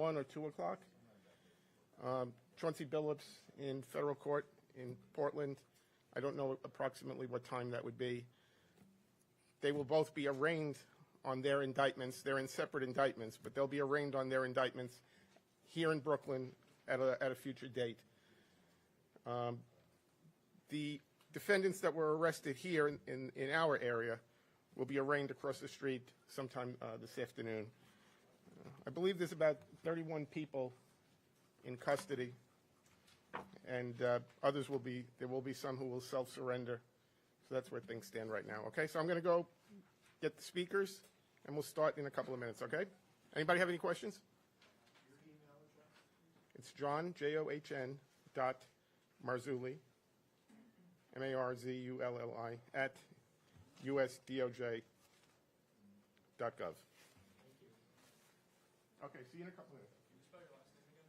1 or 2 o'clock. Chauncey Billups in federal court in Portland. I don't know approximately what time that would be. They will both be arraigned on their indictments. They're in separate indictments, but they'll be arraigned on their indictments here in Brooklyn at a future date. The defendants that were arrested here in our area will be arraigned across the street sometime this afternoon. I believe there's about 31 people in custody, and there will be some who will self-surrender. So that's where things stand right now. Okay, so I'm going to go get the speakers, and we'll start in a couple of minutes, okay? Anybody have any questions? It's John, John, Marzulli, Marzulli, at usdoj.gov. Okay, see you in a couple of minutes. Can you spell your last name again?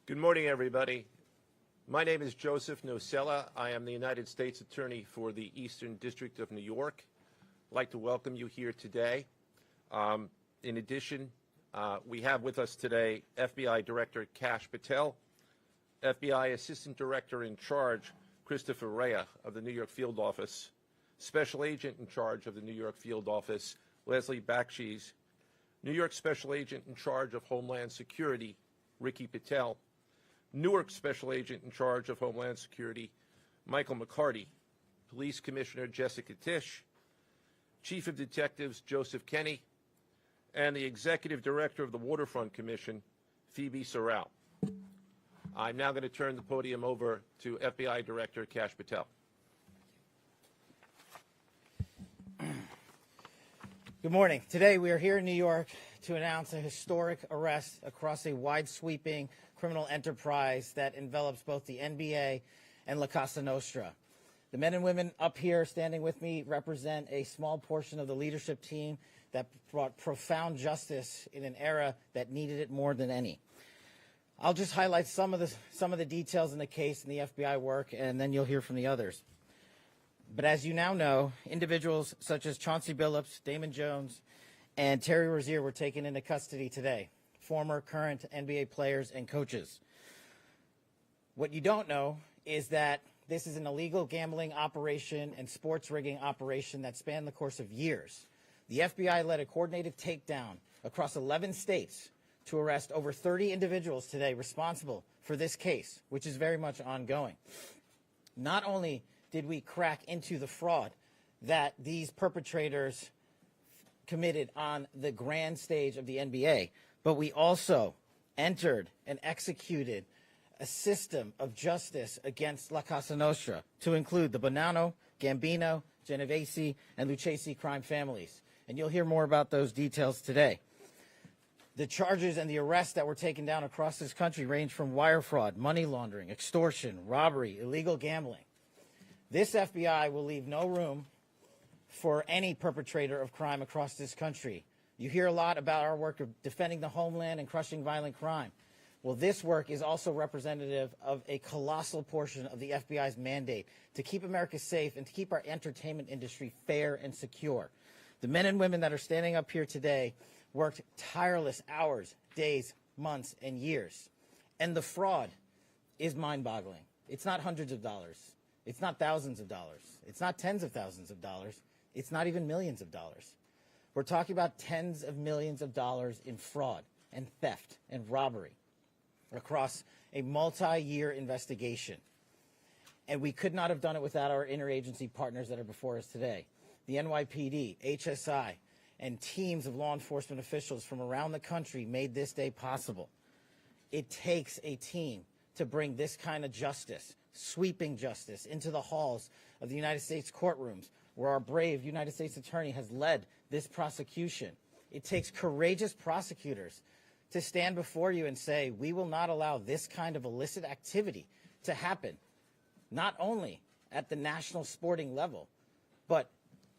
Good morning, everybody. My name is Joseph Nocella. I am the United States Attorney for the Eastern District of New York. I'd like to welcome you here today. In addition, we have with us today FBI Director Kash Patel, FBI Assistant Director in Charge Christopher Rea of the New York Field Office, Special Agent in Charge of the New York Field Office Leslie Bakshi's, New York Special Agent in Charge of Homeland Security Ricky Patel, Newark Special Agent in Charge of Homeland Security Michael McCarty, Police Commissioner Jessica Tisch, Chief of Detectives Joseph Kenny, and the Executive Director of the Waterfront Commission, Phoebe Sorrell. I'm now going to turn the podium over to FBI Director Kash Patel. Good morning. Today we are here in New York to announce a historic arrest across a wide-sweeping criminal enterprise that envelops both the NBA and La Cosa Nostra. The men and women up here standing with me represent a small portion of the leadership team that brought profound justice in an era that needed it more than any. I'll just highlight some of the details in the case and the FBI work, and then you'll hear from the others. But as you now know, individuals such as Chauncey Billups, Damon Jones, and Terry Rozier were taken into custody today, former, current NBA players and coaches. What you don't know is that this is an illegal gambling operation and sports rigging operation that spanned the course of years. The FBI led a coordinated takedown across 11 states to arrest over 30 individuals today responsible for this case, which is very much ongoing. Not only did we crack into the fraud that these perpetrators committed on the grand stage of the NBA, but we also entered and executed a system of justice against La Cosa Nostra to include the Bonanno, Gambino, Genovese, and Lucchesi crime families. And you'll hear more about those details today. The charges and the arrests that were taken down across this country range from wire fraud, money laundering, extortion, robbery, illegal gambling. This FBI will leave no room for any perpetrator of crime across this country. You hear a lot about our work of defending the homeland and crushing violent crime. Well, this work is also representative of a colossal portion of the FBI's mandate to keep America safe and to keep our entertainment industry fair and secure. The men and women that are standing up here today worked tireless hours, days, months, and years. And the fraud is mind-boggling. It's not hundreds of dollars. It's not thousands of dollars. It's not tens of thousands of dollars. It's not even millions of dollars. We're talking about tens of millions of dollars in fraud and theft and robbery across a multi-year investigation. And we could not have done it without our interagency partners that are before us today. The NYPD, HSI, and teams of law enforcement officials from around the country made this day possible. It takes a team to bring this kind of justice, sweeping justice, into the halls of the United States courtrooms, where our brave United States Attorney has led this prosecution. It takes courageous prosecutors to stand before you and say, we will not allow this kind of illicit activity to happen, not only at the national sporting level, but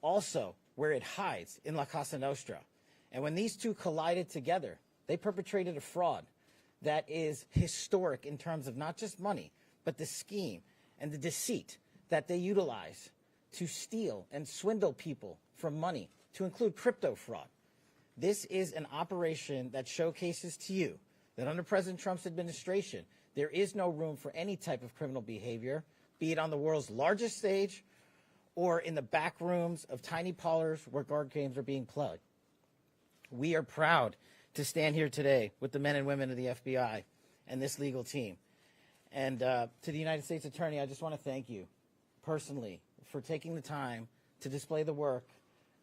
also where it hides in La Cosa Nostra. And when these two collided together, they perpetrated a fraud that is historic in terms of not just money, but the scheme and the deceit that they utilize to steal and swindle people from money, to include crypto fraud. This is an operation that showcases to you that under President Trump's administration, there is no room for any type of criminal behavior, be it on the world's largest stage or in the back rooms of tiny parlors where card games are being played. We are proud to stand here today with the men and women of the FBI and this legal team. And to the United States Attorney, I just want to thank you personally for taking the time to display the work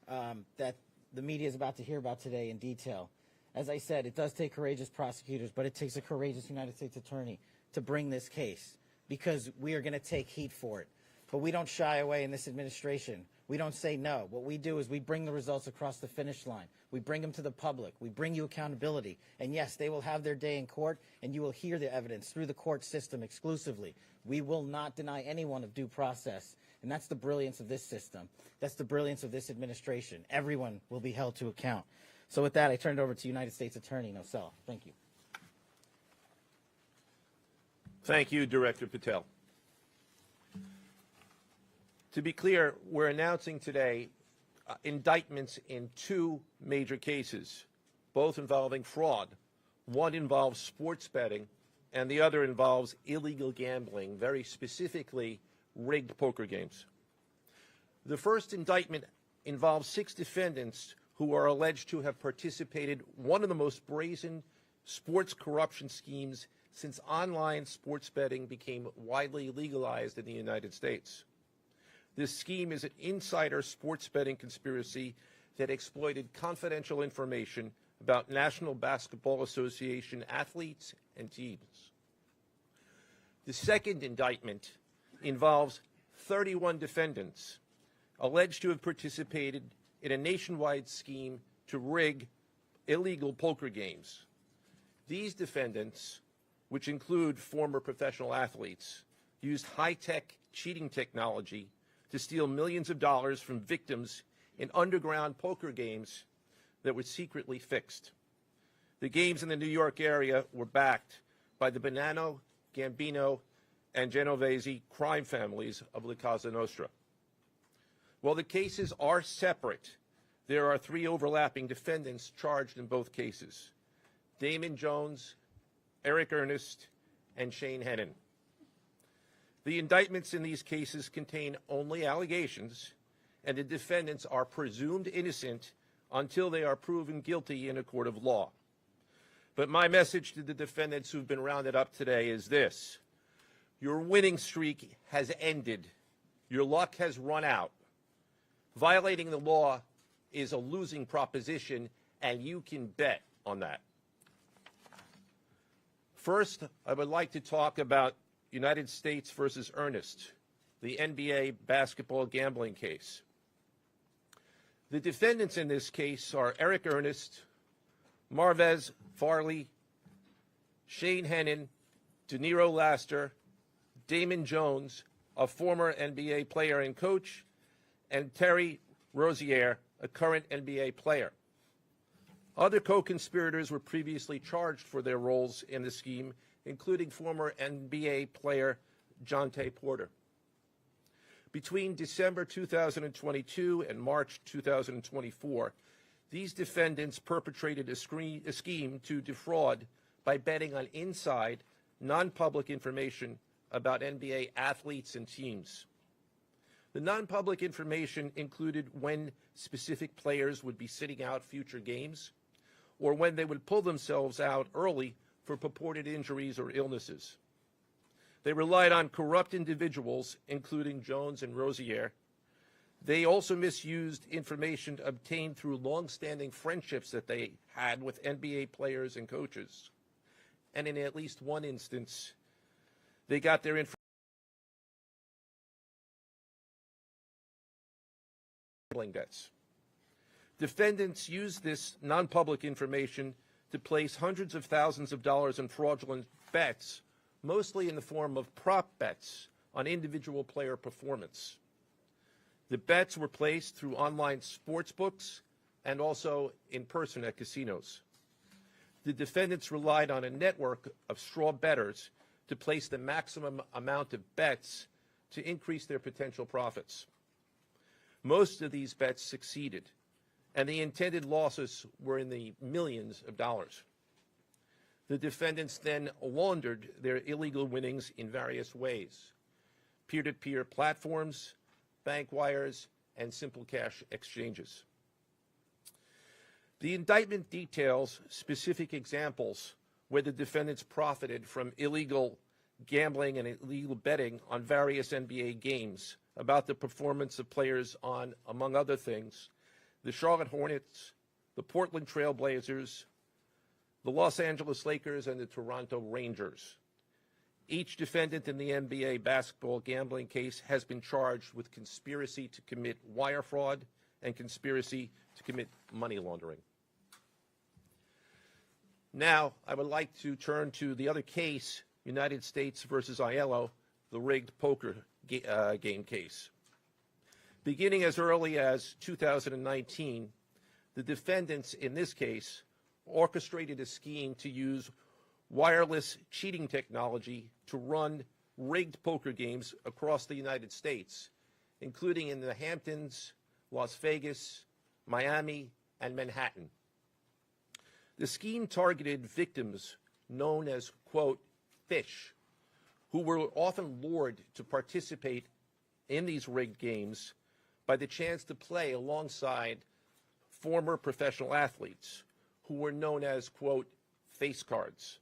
that the media is about to hear about today in detail. As I said, it does take courageous prosecutors, but it takes a courageous United States Attorney to bring this case, because we are going to take heat for it. But we don't shy away in this administration. We don't say no. What we do is we bring the results across the finish line. We bring them to the public. We bring you accountability. And yes, they will have their day in court, and you will hear the evidence through the court system exclusively. We will not deny anyone of due process. And that's the brilliance of this system. That's the brilliance of this administration. Everyone will be held to account. So with that, I turn it over to United States Attorney Nocella. Thank you. Thank you, Director Patel. To be clear, we're announcing today indictments in two major cases, both involving fraud. One involves sports betting, and the other involves illegal gambling, very specifically rigged poker games. The first indictment involves 6 defendants who are alleged to have participated in one of the most brazen sports corruption schemes since online sports betting became widely legalized in the United States. This scheme is an insider sports betting conspiracy that exploited confidential information about National Basketball Association athletes and teams. The second indictment involves 31 defendants alleged to have participated in a nationwide scheme to rig illegal poker games. These defendants, which include former professional athletes, used high-tech cheating technology to steal millions of dollars from victims in underground poker games that were secretly fixed. The games in the New York area were backed by the Bonanno, Gambino, and Genovese crime families of La Cosa Nostra. While the cases are separate, there are 3 overlapping defendants charged in both cases: Damon Jones, Eric Ernest, and Shane Hennon. The indictments in these cases contain only allegations, and the defendants are presumed innocent until they are proven guilty in a court of law. But my message to the defendants who've been rounded up today is this: your winning streak has ended. Your luck has run out. Violating the law is a losing proposition, and you can bet on that. First, I would like to talk about United States versus Ernest, the NBA basketball gambling case. The defendants in this case are Eric Ernest, Marvez Farley, Shane Hennon, De Niro Laster, Damon Jones, a former NBA player and coach, and Terry Rozier, a current NBA player. Other co-conspirators were previously charged for their roles in the scheme, including former NBA player Jontay Porter. Between December 2022 and March 2024, these defendants perpetrated a scheme to defraud by betting on inside, non-public information about NBA athletes and teams. The non-public information included when specific players would be sitting out future games, or when they would pull themselves out early for purported injuries or illnesses. They relied on corrupt individuals, including Jones and Rozier. They also misused information obtained through long-standing friendships that they had with NBA players and coaches. And in at least one instance, they got their information debts. Defendants used this non-public information to place hundreds of thousands of dollars in fraudulent bets, mostly in the form of prop bets on individual player performance. The bets were placed through online sports books and also in person at casinos. The defendants relied on a network of straw bettors to place the maximum amount of bets to increase their potential profits. Most of these bets succeeded, and the intended losses were in the millions of dollars. The defendants then laundered their illegal winnings in various ways: peer-to-peer platforms, bank wires, and simple cash exchanges. The indictment details specific examples where the defendants profited from illegal gambling and illegal betting on various NBA games about the performance of players on, among other things, the Charlotte Hornets, the Portland Trail Blazers, the Los Angeles Lakers, and the Toronto Rangers. Each defendant in the NBA basketball gambling case has been charged with conspiracy to commit wire fraud and conspiracy to commit money laundering. Now, I would like to turn to the other case, United States versus Aiello, the rigged poker game case. Beginning as early as 2019, the defendants in this case orchestrated a scheme to use wireless cheating technology to run rigged poker games across the United States, including in the Hamptons, Las Vegas, Miami, and Manhattan. The scheme targeted victims known as, quote, fish, who were often lured to participate in these rigged games by the chance to play alongside former professional athletes who were known as, quote, face cards.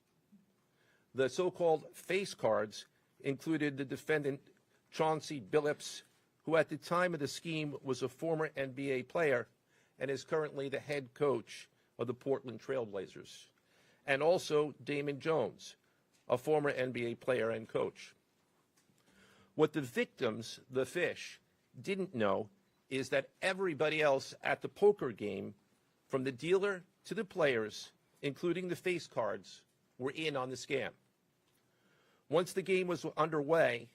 The so-called face cards included the defendant Chauncey Billups, who at the time of the scheme was a former NBA player and is currently the head coach of the Portland Trail Blazers, and also Damon Jones, a former NBA player and coach. What the victims, the fish, didn't know is that everybody else at the poker game, from the dealer to the players, including the face cards, were in on the scam. Once the game was underway,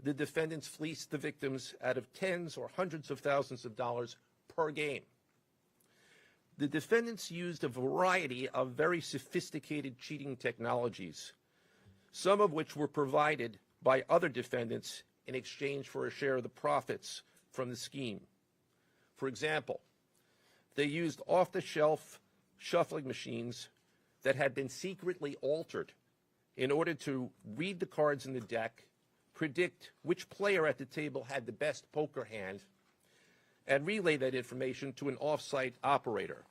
the defendants fleeced the victims out of tens or hundreds of thousands of dollars per game. The defendants used a variety of very sophisticated cheating technologies, some of which were provided by other defendants in exchange for a share of the profits from the scheme. For example, they used off-the-shelf shuffling machines that had been secretly altered in order to read the cards in the deck, predict which player at the table had the best poker hand, and relay that information to an off-site operator.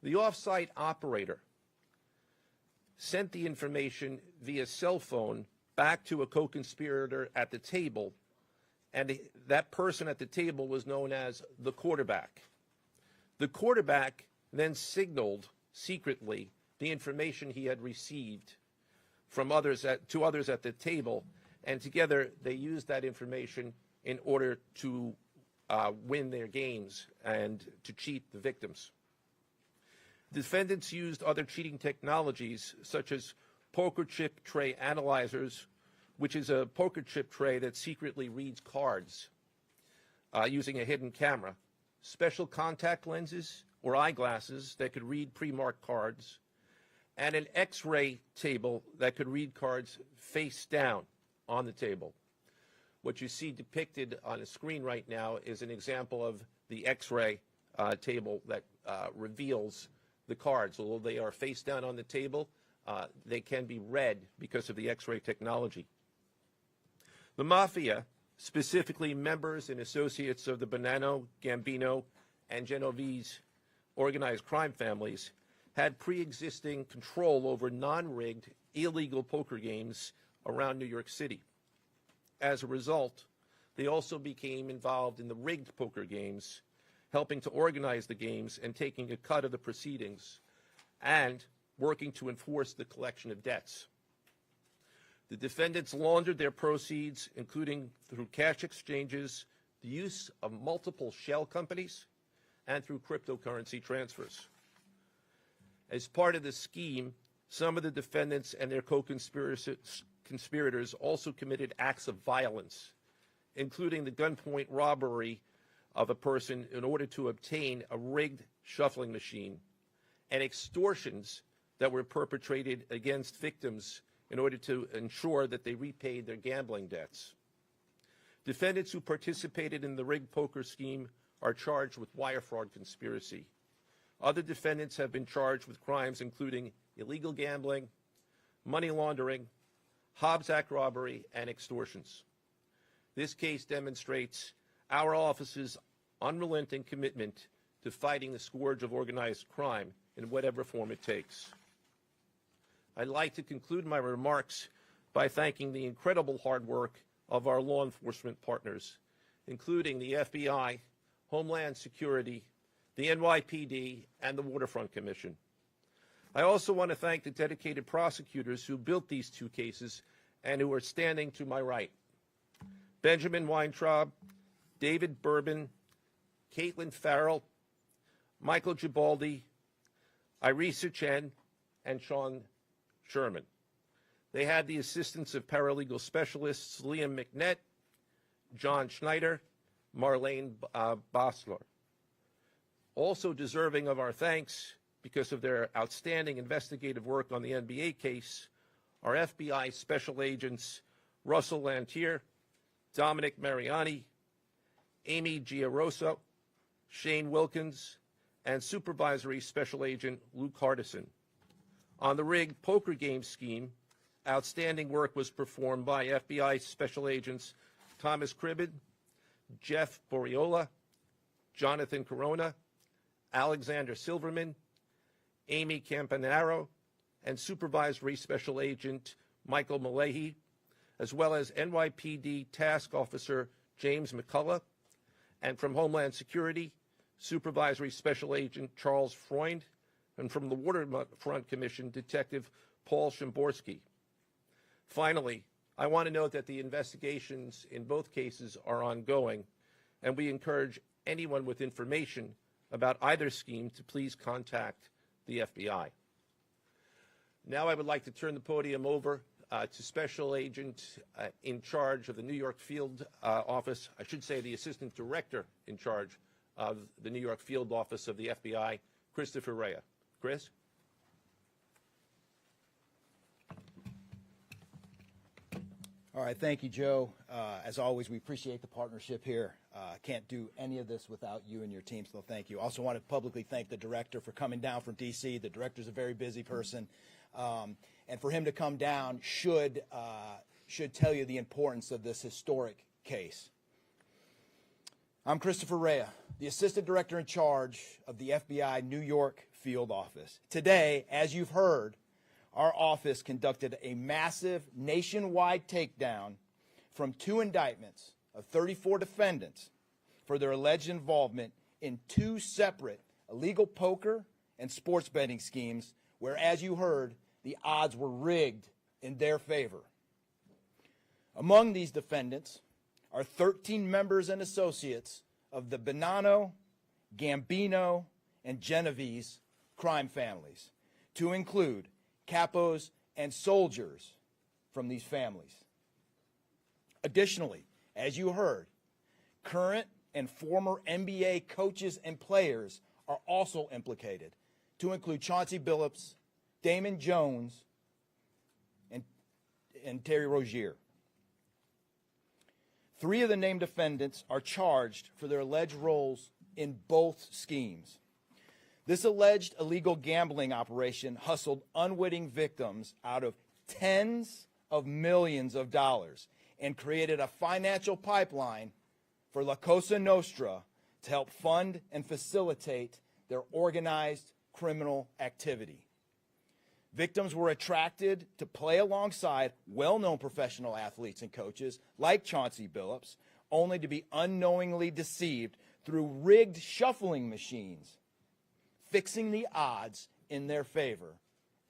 The off-site operator sent the information via cell phone back to a co-conspirator at the table, and that person at the table was known as the quarterback. The quarterback then signaled secretly the information he had received from others to others at the table, and together they used that information in order to win their games and to cheat the victims. Defendants used other cheating technologies such as poker chip tray analyzers, which is a poker chip tray that secretly reads cards using a hidden camera, special contact lenses or eyeglasses that could read pre-marked cards, and an X-ray table that could read cards face down on the table. What you see depicted on the screen right now is an example of the X-ray table that reveals the cards. Although they are face down on the table, they can be read because of the X-ray technology. The Mafia, specifically members and associates of the Bonanno, Gambino, and Genovese organized crime families, had pre-existing control over non-rigged, illegal poker games around New York City. As a result, they also became involved in the rigged poker games, helping to organize the games and taking a cut of the proceedings, and working to enforce the collection of debts. The defendants laundered their proceeds, including through cash exchanges, the use of multiple shell companies, and through cryptocurrency transfers. As part of the scheme, some of the defendants and their co-conspirators also committed acts of violence, including the gunpoint robbery of a person in order to obtain a rigged shuffling machine, and extortions that were perpetrated against victims in order to ensure that they repaid their gambling debts. Defendants who participated in the rigged poker scheme are charged with wire fraud conspiracy. Other defendants have been charged with crimes including illegal gambling, money laundering, Hobbs Act robbery, and extortions. This case demonstrates our office's unrelenting commitment to fighting the scourge of organized crime in whatever form it takes. I'd like to conclude my remarks by thanking the incredible hard work of our law enforcement partners, including the FBI, Homeland Security, the NYPD, and the Waterfront Commission. I also want to thank the dedicated prosecutors who built these two cases and who are standing to my right. Benjamin Weintraub, David Bourbon, Caitlin Farrell, Michael Gibaldi, Irisa Chen, and Sean Sherman. They had the assistance of paralegal specialists Liam McNett, John Schneider, Marlene Bosler. Also deserving of our thanks, because of their outstanding investigative work on the NBA case are FBI Special Agents Russell Lantier, Dominic Mariani, Amy Giaroso, Shane Wilkins, and Supervisory Special Agent Luke Hardison. On the rigged poker game scheme, outstanding work was performed by FBI Special Agents Thomas Cribbin, Jeff Boriola, Jonathan Corona, Alexander Silverman, Amy Campanaro, and Supervisory Special Agent Michael Malahy, as well as NYPD Task Officer James McCullough, and from Homeland Security, Supervisory Special Agent Charles Freund, and from the Waterfront Commission, Detective Paul Shimborski. Finally, I want to note that the investigations in both cases are ongoing, and we encourage anyone with information about either scheme to please contact the FBI. Now I would like to turn the podium over to Special Agent in charge of the New York Field Office, I should say the Assistant Director in charge of the New York Field Office of the FBI, Christopher Rea. Chris? All right, thank you, Joe. As always, we appreciate the partnership here. Can't do any of this without you and your team, so thank you. Also want to publicly thank the director for coming down from D.C. The director's a very busy person, and for him to come down should tell you the importance of this historic case. I'm Christopher Rea, the Assistant Director in charge of the FBI New York Field Office. Today, as you've heard, our office conducted a massive nationwide takedown from 2 indictments of 34 defendants for their alleged involvement in 2 separate illegal poker and sports betting schemes where, as you heard, the odds were rigged in their favor. Among these defendants are 13 members and associates of the Bonanno, Gambino, and Genovese crime families, to include capos and soldiers from these families. Additionally, as you heard, current and former NBA coaches and players are also implicated, to include Chauncey Billups, Damon Jones, and Terry Rozier. 3 of the named defendants are charged for their alleged roles in both schemes. This alleged illegal gambling operation hustled unwitting victims out of tens of millions of dollars and created a financial pipeline for La Cosa Nostra to help fund and facilitate their organized criminal activity. Victims were attracted to play alongside well-known professional athletes and coaches like Chauncey Billups, only to be unknowingly deceived through rigged shuffling machines, fixing the odds in their favor,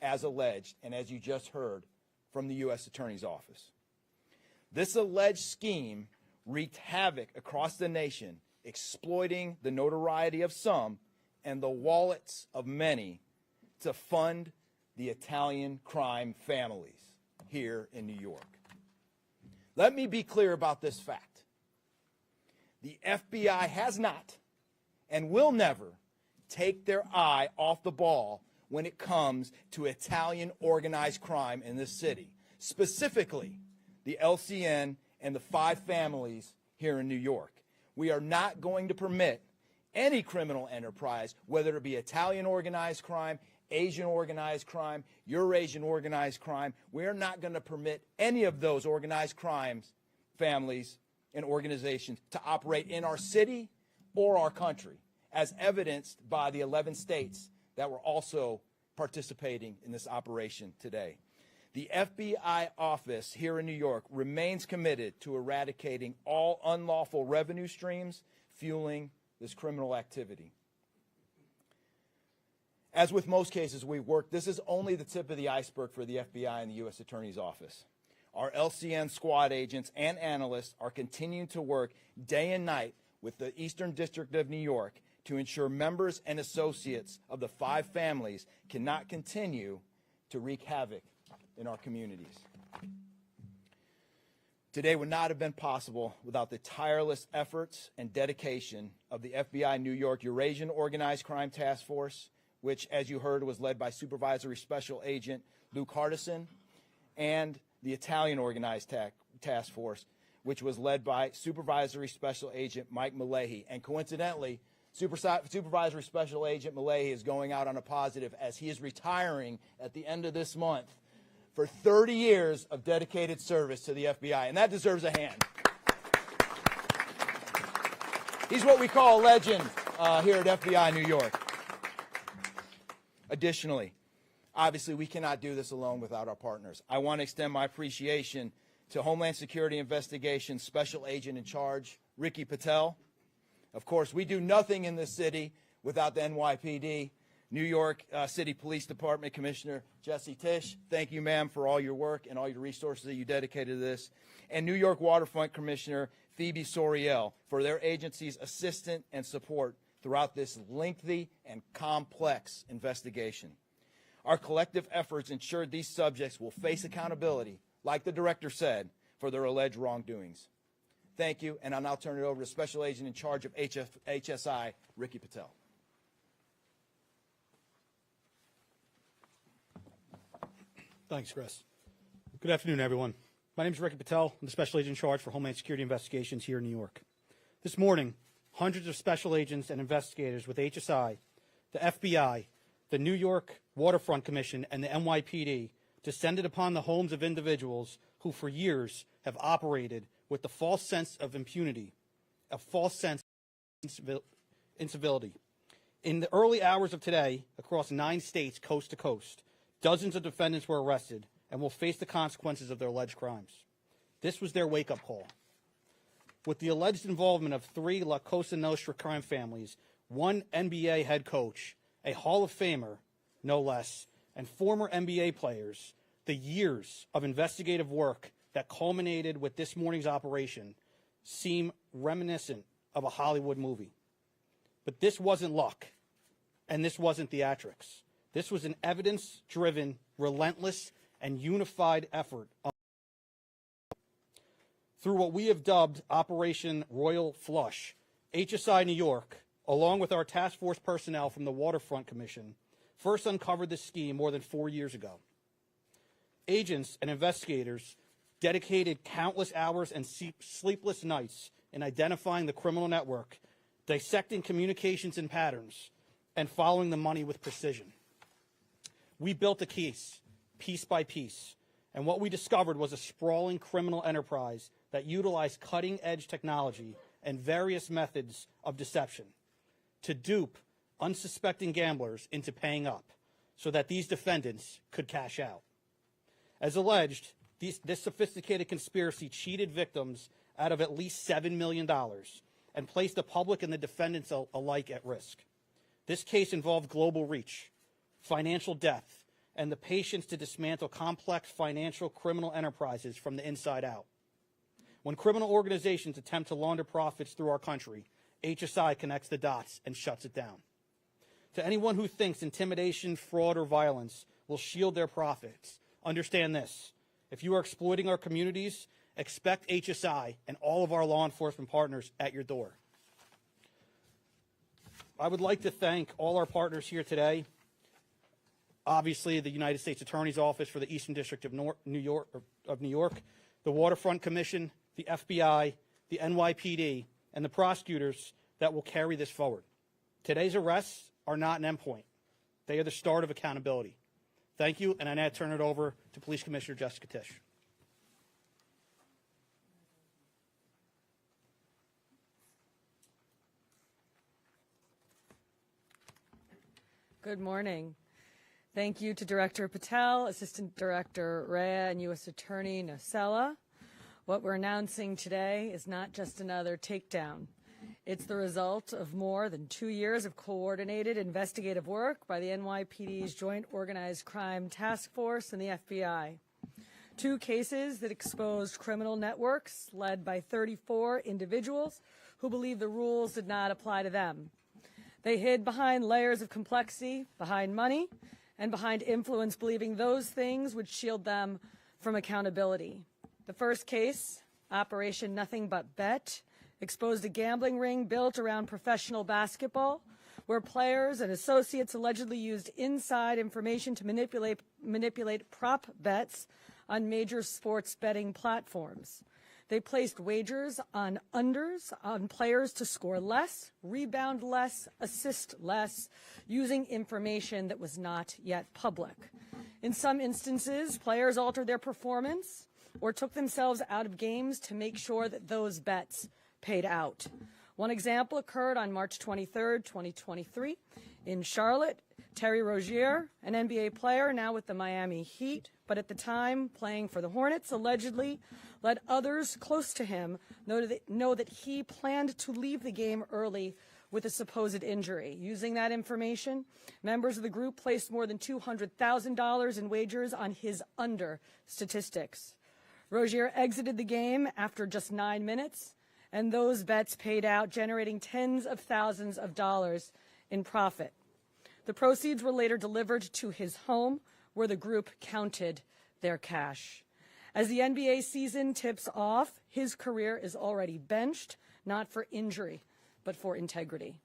as alleged and as you just heard from the U.S. Attorney's Office. This alleged scheme wreaked havoc across the nation, exploiting the notoriety of some and the wallets of many to fund the Italian crime families here in New York. Let me be clear about this fact. The FBI has not and will never take their eye off the ball when it comes to Italian organized crime in this city, specifically the LCN and the 5 families here in New York. We are not going to permit any criminal enterprise, whether it be Italian organized crime, Asian organized crime, Eurasian organized crime. We're not going to permit any of those organized crimes, families, and organizations to operate in our city or our country, as evidenced by the 11 states that were also participating in this operation today. The FBI office here in New York remains committed to eradicating all unlawful revenue streams fueling this criminal activity. As with most cases we've worked, this is only the tip of the iceberg for the FBI and the U.S. Attorney's Office. Our LCN squad agents and analysts are continuing to work day and night with the Eastern District of New York to ensure members and associates of the 5 families cannot continue to wreak havoc in our communities. Today would not have been possible without the tireless efforts and dedication of the FBI New York Eurasian Organized Crime Task Force, which, as you heard, was led by Supervisory Special Agent Luke Hardison, and the Italian Organized Task Force, which was led by Supervisory Special Agent Mike Malahy. And coincidentally, Supervisory Special Agent Malahy is going out on a positive as he is retiring at the end of this month for 30 years of dedicated service to the FBI, and that deserves a hand. He's what we call a legend here at FBI New York. Additionally, obviously, we cannot do this alone without our partners. I want to extend my appreciation to Homeland Security Investigations Special Agent in Charge, Ricky Patel. Of course, we do nothing in this city without the NYPD. New York City Police Department Commissioner Jesse Tisch, thank you, ma'am, for all your work and all your resources that you dedicated to this. And New York Waterfront Commissioner Phoebe Soriel for their agency's assistance and support throughout this lengthy and complex investigation. Our collective efforts ensured these subjects will face accountability, like the director said, for their alleged wrongdoings. Thank you, and I'll now turn it over to Special Agent in charge of HSI, Ricky Patel. Thanks, Chris. Good afternoon, everyone. My name is Ricky Patel. I'm the Special Agent in charge for Homeland Security Investigations here in New York. This morning, hundreds of special agents and investigators with HSI, the FBI, the New York Waterfront Commission, and the NYPD descended upon the homes of individuals who for years have operated with the false sense of impunity, a false sense of incivility. In the early hours of today, across 9 states, coast to coast, dozens of defendants were arrested and will face the consequences of their alleged crimes. This was their wake-up call. With the alleged involvement of 3 La Cosa Nostra crime families, 1 NBA head coach, a Hall of Famer, no less, and former NBA players, the years of investigative work that culminated with this morning's operation seem reminiscent of a Hollywood movie. But this wasn't luck, and this wasn't theatrics. This was an evidence-driven, relentless, and unified effort through what we have dubbed Operation Royal Flush. HSI New York, along with our task force personnel from the Waterfront Commission, first uncovered this scheme more than 4 years ago. Agents and investigators dedicated countless hours and sleepless nights in identifying the criminal network, dissecting communications and patterns, and following the money with precision. We built a case, piece by piece, and what we discovered was a sprawling criminal enterprise that utilized cutting-edge technology and various methods of deception to dupe unsuspecting gamblers into paying up so that these defendants could cash out. As alleged, this sophisticated conspiracy cheated victims out of at least $7 million and placed the public and the defendants alike at risk. This case involved global reach, financial depth, and the patience to dismantle complex financial criminal enterprises from the inside out. When criminal organizations attempt to launder profits through our country, HSI connects the dots and shuts it down. To anyone who thinks intimidation, fraud, or violence will shield their profits, understand this. If you are exploiting our communities, expect HSI and all of our law enforcement partners at your door. I would like to thank all our partners here today. Obviously, the United States Attorney's Office for the Eastern District of New York, the Waterfront Commission, the FBI, the NYPD, and the prosecutors that will carry this forward. Today's arrests are not an endpoint. They are the start of accountability. Thank you, and I now turn it over to Police Commissioner Jessica Tisch. Good morning. Thank you to Director Patel, Assistant Director Rea, and U.S. Attorney Nocella. What we're announcing today is not just another takedown. It's the result of more than 2 years of coordinated investigative work by the NYPD's Joint Organized Crime Task Force and the FBI. 2 cases that exposed criminal networks led by 34 individuals who believed the rules did not apply to them. They hid behind layers of complexity, behind money, and behind influence, believing those things would shield them from accountability. The first case, Operation Nothing But Bet, exposed a gambling ring built around professional basketball, where players and associates allegedly used inside information to manipulate prop bets on major sports betting platforms. They placed wagers on unders on players to score less, rebound less, assist less, using information that was not yet public. In some instances, players altered their performance or took themselves out of games to make sure that those bets paid out. One example occurred on March 23, 2023, in Charlotte. Terry Rozier, an NBA player now with the Miami Heat, but at the time playing for the Hornets, allegedly let others close to him know that he planned to leave the game early with a supposed injury. Using that information, members of the group placed more than $200,000 in wagers on his under statistics. Rozier exited the game after just 9 minutes, and those bets paid out, generating tens of thousands of dollars in profit. The proceeds were later delivered to his home, where the group counted their cash. As the NBA season tips off, his career is already benched, not for injury, but for integrity.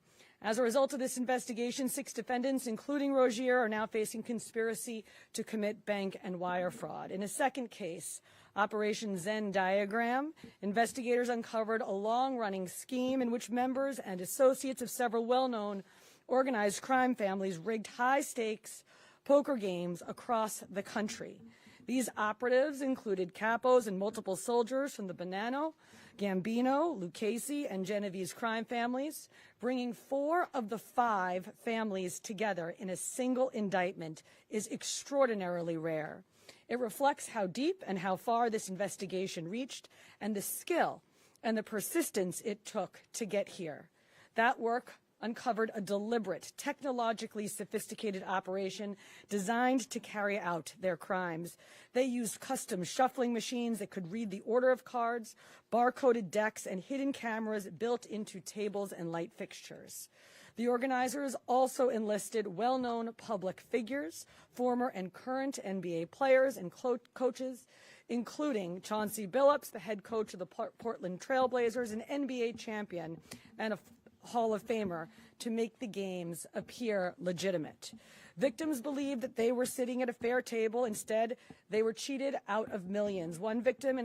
As a result of this investigation, 6 defendants, including Rozier, are now facing conspiracy to commit bank and wire fraud. In a second case, Operation Zen Diagram, investigators uncovered a long-running scheme in which members and associates of several well-known organized crime families rigged high-stakes poker games across the country. These operatives included capos and multiple soldiers from the Bonanno, Gambino, Lucchese, and Genovese crime families, bringing 4 of the 5 families together in a single indictment is extraordinarily rare. It reflects how deep and how far this investigation reached and the skill and the persistence it took to get here. That work uncovered a deliberate, technologically sophisticated operation designed to carry out their crimes. They used custom shuffling machines that could read the order of cards, barcoded decks, and hidden cameras built into tables and light fixtures. The organizers also enlisted well-known public figures, former and current NBA players and coaches, including Chauncey Billups, the head coach of the Portland Trail Blazers, an NBA champion, and a Hall of Famer, to make the games appear legitimate. Victims believed that they were sitting at a fair table. Instead, they were cheated out of millions. One victim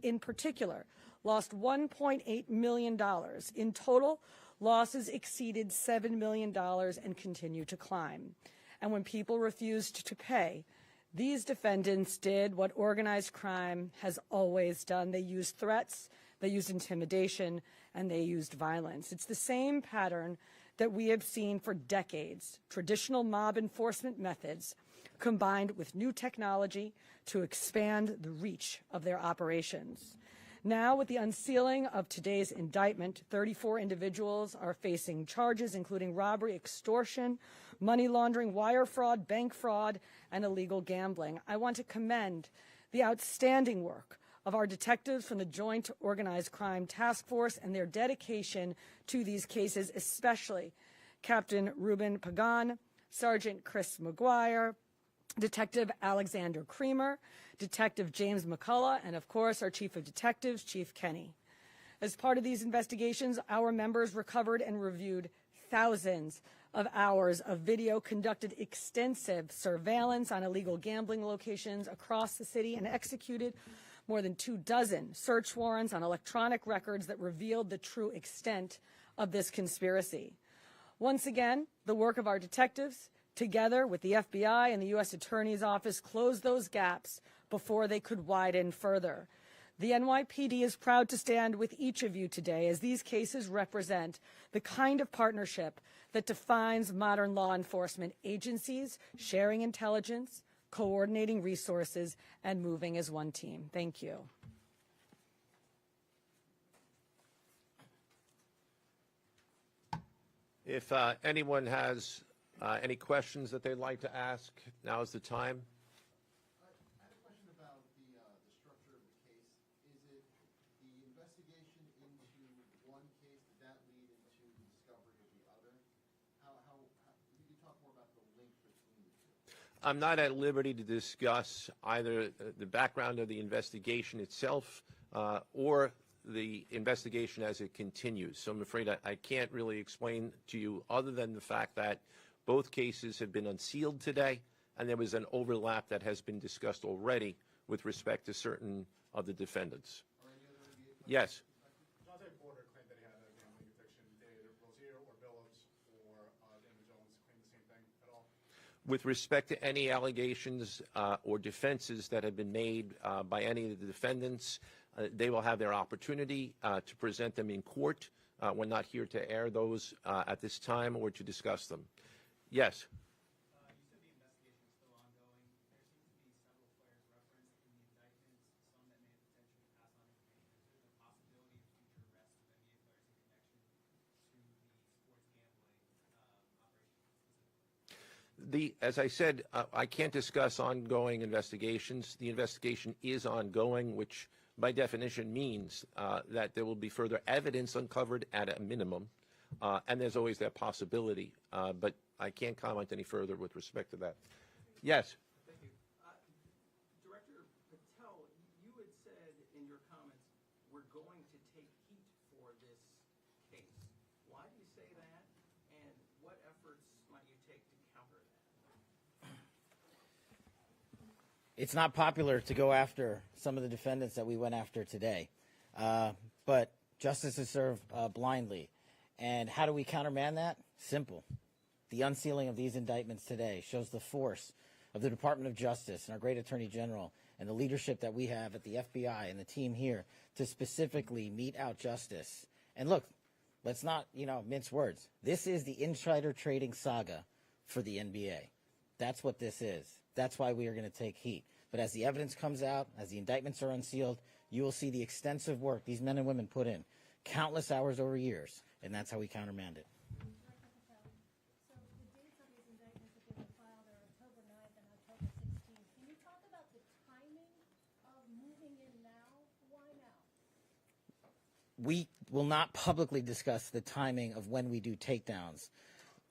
in particular lost $1.8 million. In total, losses exceeded $7 million and continue to climb. And when people refused to pay, these defendants did what organized crime has always done. They used threats, they used intimidation, and they used violence. It's the same pattern that we have seen for decades: traditional mob enforcement methods combined with new technology to expand the reach of their operations. Now, with the unsealing of today's indictment, 34 individuals are facing charges including robbery, extortion, money laundering, wire fraud, bank fraud, and illegal gambling. I want to commend the outstanding work of our detectives from the Joint Organized Crime Task Force and their dedication to these cases, especially Captain Ruben Pagan, Sergeant Chris McGuire, Detective Alexander Creamer, Detective James McCullough, and of course our Chief of Detectives, Chief Kenny. As part of these investigations, our members recovered and reviewed thousands of hours of video, conducted extensive surveillance on illegal gambling locations across the city, and executed more than 24 search warrants on electronic records that revealed the true extent of this conspiracy. Once again, the work of our detectives, together with the FBI and the U.S. Attorney's Office, closed those gaps before they could widen further. The NYPD is proud to stand with each of you today, as these cases represent the kind of partnership that defines modern law enforcement agencies, sharing intelligence, coordinating resources, and moving as one team. Thank you. If anyone has any questions that they'd like to ask, now is the time. I had a question about the structure of the case. Is it the investigation into one case, did that lead into the discovery of the other? Could you talk more about the link between the two? I'm not at liberty to discuss either the background of the investigation itself or the investigation as it continues. So I'm afraid I can't really explain to you other than the fact that both cases have been unsealed today, and there was an overlap that has been discussed already with respect to certain of the defendants. Yes. Chauncey Billups claimed that he had a gambling addiction. Did Rozier or Billups or Damon Jones claim the same thing at all? With respect to any allegations or defenses that have been made by any of the defendants, they will have their opportunity to present them in court. We're not here to air those at this time or to discuss them. Yes. You said the investigation is still ongoing. There seems to be several players referenced in the indictments, some that may potentially pass on information. Is there the possibility of future arrests of NBA players in connection to the sports gambling operation? As I said, I can't discuss ongoing investigations. The investigation is ongoing, which by definition means that there will be further evidence uncovered at a minimum, and there's always that possibility. But I can't comment any further with respect to that. Yes. Thank you. Director Patel, you had said in your comments, we're going to take heat for this case. Why do you say that, and what efforts might you take to counter that? It's not popular to go after some of the defendants that we went after today, but justice is served blindly. And how do we countermand that? Simple. The unsealing of these indictments today shows the force of the Department of Justice and our great Attorney General and the leadership that we have at the FBI and the team here to specifically mete out justice. And look, let's not, mince words. This is the insider trading saga for the NBA. That's what this is. That's why we are going to take heat. But as the evidence comes out, as the indictments are unsealed, you will see the extensive work these men and women put in, countless hours over years, and that's how we countermand it. So the dates on these indictments that they were filed are October 9th and October 16th. Can you talk about the timing of moving in now? Why now? We will not publicly discuss the timing of when we do takedowns.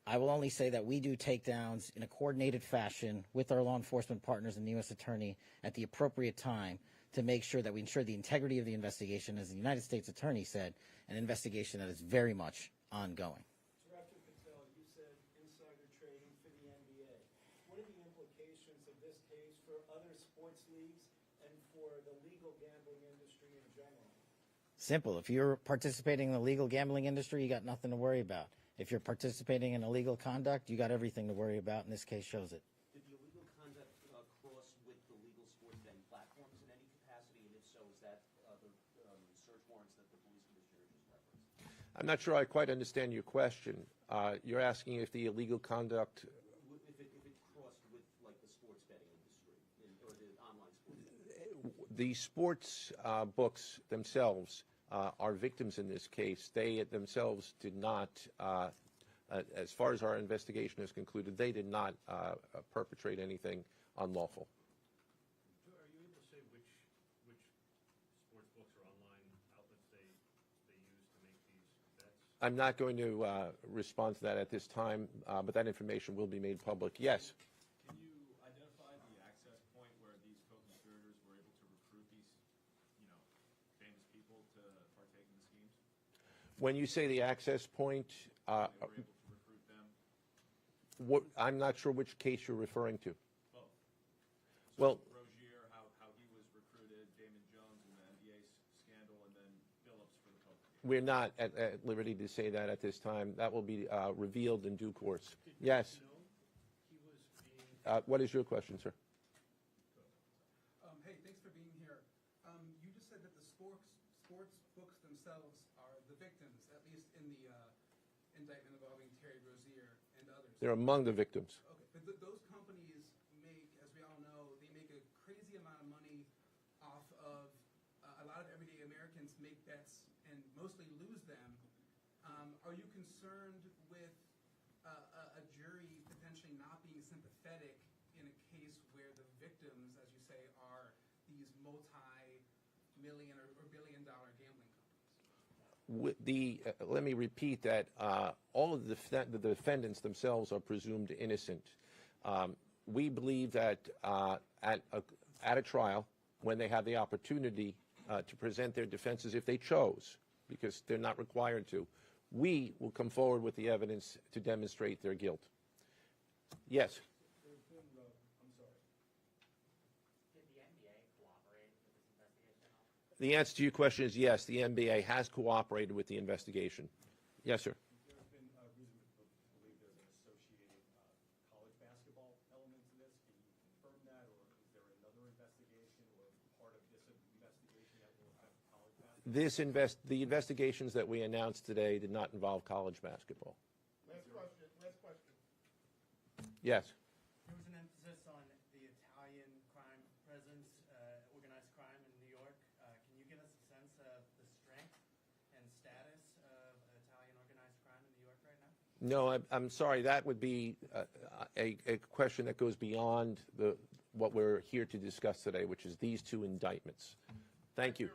I will only say that we do takedowns in a coordinated fashion with our law enforcement partners and the U.S. Attorney at the appropriate time to make sure that we ensure the integrity of the investigation, as the United States Attorney said, an investigation that is very much ongoing. Director Patel, you said insider trading for the NBA. What are the implications of this case for other sports leagues and for the legal gambling industry in general? Simple. If you're participating in the legal gambling industry, you got nothing to worry about. If you're participating in illegal conduct, you got everything to worry about, and this case shows it. Did the illegal conduct cross with the legal sports betting platforms in any capacity? And if so, is that the search warrants that the police commissioner just referenced? I'm not sure I quite understand your question. You're asking if the illegal conduct... If it crossed with, like, the sports betting industry or the online sports betting? The sports books themselves are victims in this case. They themselves did not, as far as our investigation has concluded, they did not perpetrate anything unlawful. Are you able to say which sports books or online outlets they use to make these bets? I'm not going to respond to that at this time, but that information will be made public. Yes? Can you identify the access point where these co-conspirators were able to recruit these, famous people to partake in the schemes? When you say the access point, They were able to recruit them? I'm not sure which case you're referring to. Both. Well, Rozier, how he was recruited, Damon Jones in the NBA scandal, and then Billups for the poker game. we're not at liberty to say that at this time. That will be revealed in due course. Yes? What is your question, sir? Hey, thanks for being here. You just said that the sports books themselves are the victims, at least in the indictment involving Terry Rozier and others. They're among the victims. Okay, but those companies make, as we all know, they make a crazy amount of money off of a lot of everyday Americans make bets and mostly lose them. Are you concerned with a jury potentially not being sympathetic in a case where the victims, as you say, are these multi-million or billion-dollar gambling companies? Let me repeat that all of the defendants themselves are presumed innocent. We believe that at a trial, when they have the opportunity to present their defenses if they chose, because they're not required to. We will come forward with the evidence to demonstrate their guilt. Yes? I'm sorry. Did the NBA cooperate with this investigation at all? The answer to your question is yes, the NBA has cooperated with the investigation. Yes, sir. There's been reason to believe there's an associated college basketball element to this. Can you confirm that, or is there another investigation or part of this investigation that will have college basketball? The investigations that we announced today did not involve college basketball. Last question, last question. Yes. There was an emphasis on the Italian crime presence, organized crime in New York. Can you give us a sense of the strength and status of Italian organized crime in New York right now? No, I'm sorry. That would be a question that goes beyond what we're here to discuss today, which is these two indictments. Thank you.